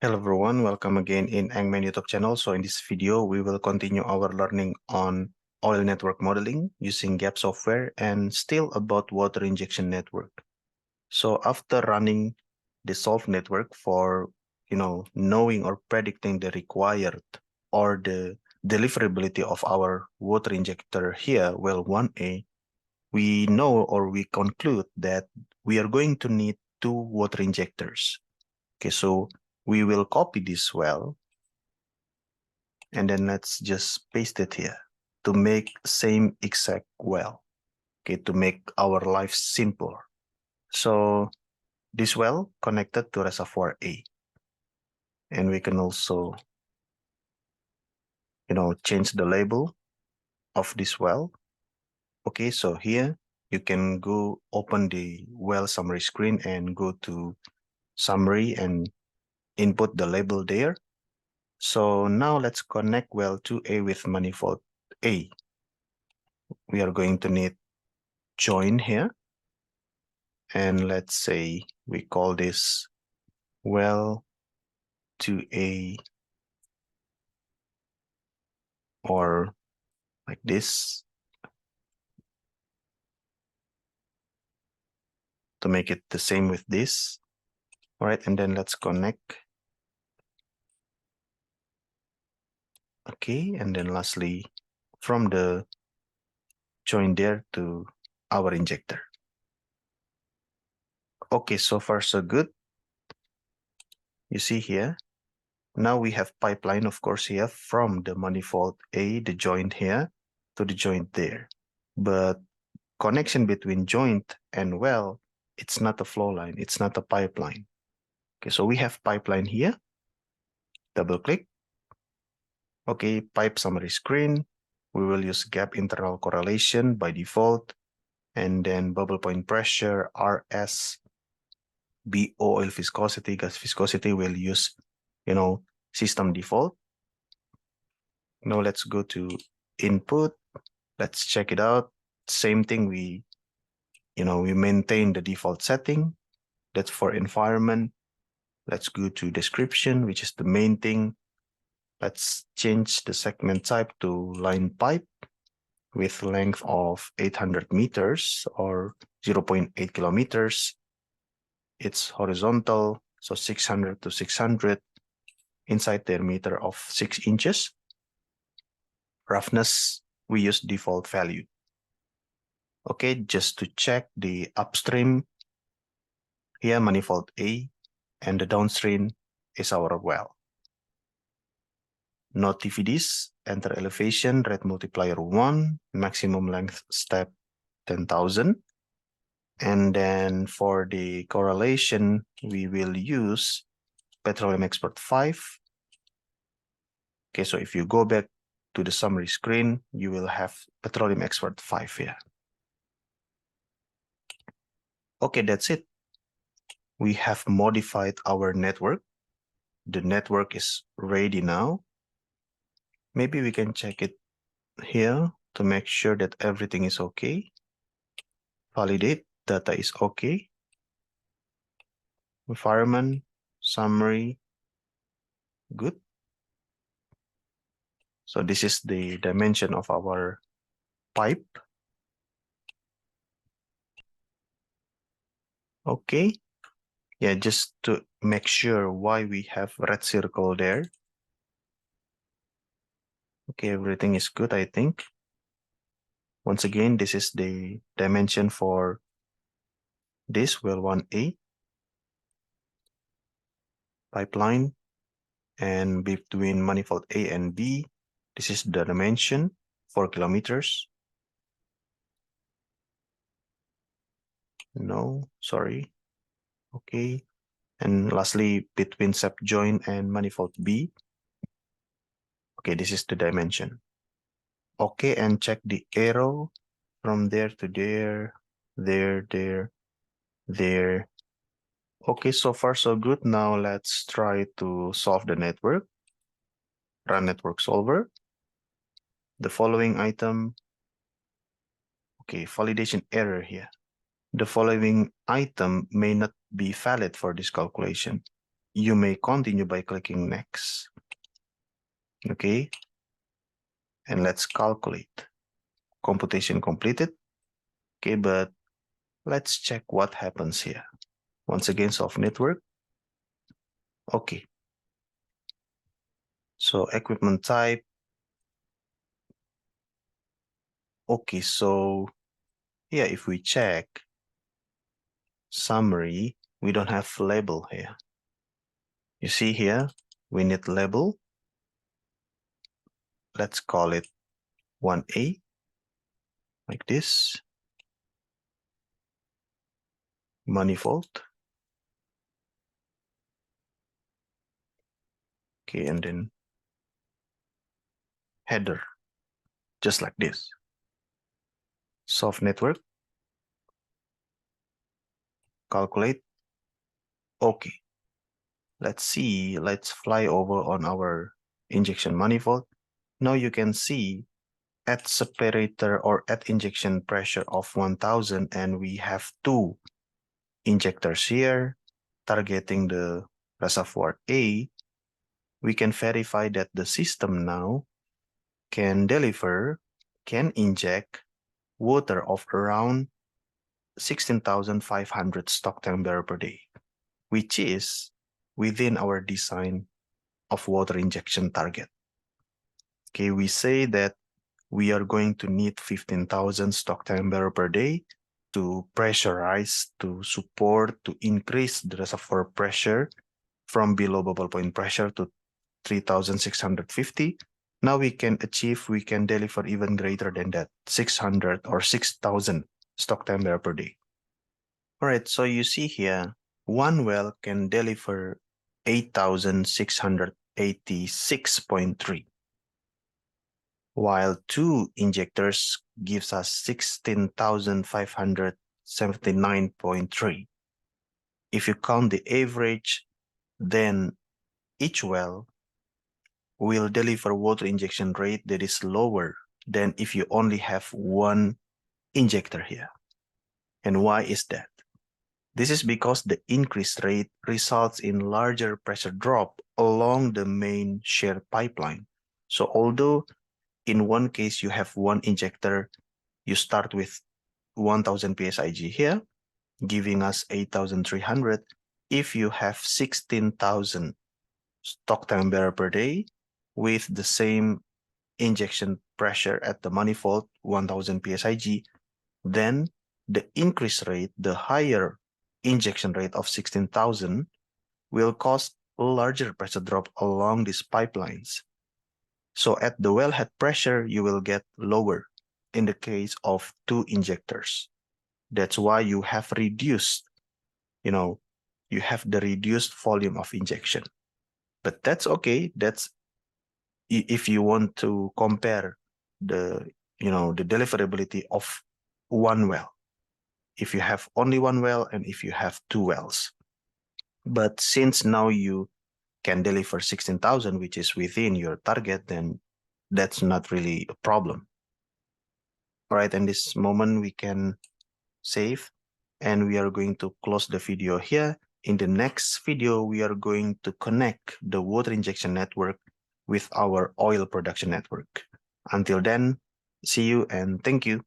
Hello everyone, welcome again in Eng-Man YouTube channel. So in this video, we will continue our learning on oil network modeling using gap software and still about water injection network. So after running the solved network for, knowing or predicting the required or the deliverability of our water injector here, well 1A, we know or we conclude that we are going to need two water injectors. Okay, so we will copy this well, and then let's just paste it here to make same exact well, okay, to make our life simpler. So this well connected to reservoir A, and we can also, change the label of this well. Okay, so here you can go open the well summary screen and go to summary and input the label there. So now let's connect well 2A with manifold A. We are going to need join here. And let's say we call this well 2A or like this to make it the same with this. All right, and then let's connect. Okay, and then lastly, from the join there to our injector. Okay, so far so good. You see here, now we have pipeline, of course, here from the manifold A, the joint here, to the joint there. But connection between joint and well, it's not a flow line, it's not a pipeline. Okay, so we have pipeline here. Double click. Okay, pipe summary screen. We will use gap internal correlation by default. And then bubble point pressure, RS, BO, oil viscosity, gas viscosity, we'll use, system default. Now let's go to input. Let's check it out. Same thing, we maintain the default setting. That's for environment. Let's go to description, which is the main thing. Let's change the segment type to line pipe with length of 800 meters or 0.8 kilometers. It's horizontal, so 600 to 600. Inside diameter of 6 inches. Roughness, we use default value. Okay, just to check the upstream, here manifold A, and the downstream is our well. Note TVDs, enter elevation, rate multiplier 1, maximum length step 10,000. And then for the correlation, we will use Petroleum Expert 5. Okay, so if you go back to the summary screen, you will have Petroleum Expert 5 here. Okay, that's it. We have modified our network. The network is ready now. Maybe we can check it here to make sure that everything is okay. Validate, data is okay. Environment, summary, good. So this is the dimension of our pipe. Okay. Yeah, just to make sure why we have red circle there. Okay, everything is good, I think. Once again, this is the dimension for this well 1A pipeline, and between manifold A and B, this is the dimension, 4 kilometers. No, sorry. Okay. And lastly, between sep joint and manifold B. Okay, this is the dimension. Okay, and check the arrow from there to there, there. Okay, so far so good. Now let's try to solve the network. Run network solver. The following item. Okay, validation error here. The following item may not be valid for this calculation. you may continue by clicking next. Okay, and let's calculate. Computation completed. Okay, but let's check what happens here. Once again, soft network. Okay, so equipment type. Okay, so yeah, if we check summary, we don't have label here. You see here, we need label. Let's call it 1A, like this. Manifold. Okay, and then header, just like this. Soft network. Calculate. Okay. Let's see, let's fly over on our injection manifold. Now you can see at separator or at injection pressure of 1000, and we have two injectors here targeting the reservoir A. We can verify that the system now can inject water of around 16,500 stock tank barrel per day, which is within our design of water injection target. Okay, we say that we are going to need 15,000 stock tank barrel per day to pressurize, to support, to increase the reservoir pressure from below bubble point pressure to 3,650. Now we can deliver even greater than that, 600 or 6,000 stock tank barrel per day. All right, so you see here, one well can deliver 8,686.3, while two injectors gives us 16,579.3. If you count the average, then each well will deliver water injection rate that is lower than if you only have one injector here. And why is that? This is because the increased rate results in larger pressure drop along the main shared pipeline. So although in one case you have one injector, you start with 1000 psig here, giving us 8,300. If you have 16,000 stock tank barrel per day with the same injection pressure at the manifold, 1000 psig, then the increase rate, the higher injection rate of 16,000 will cause a larger pressure drop along these pipelines. So at the wellhead pressure, you will get lower in the case of two injectors. That's why you have reduced, you have the reduced volume of injection. But that's okay. That's if you want to compare the, the deliverability of one well. If you have only one well and if you have two wells. But since now you can deliver 16,000, which is within your target, then that's not really a problem. All right, in this moment we can save, and we are going to close the video here. In the next video, we are going to connect the water injection network with our oil production network. Until then, see you and thank you.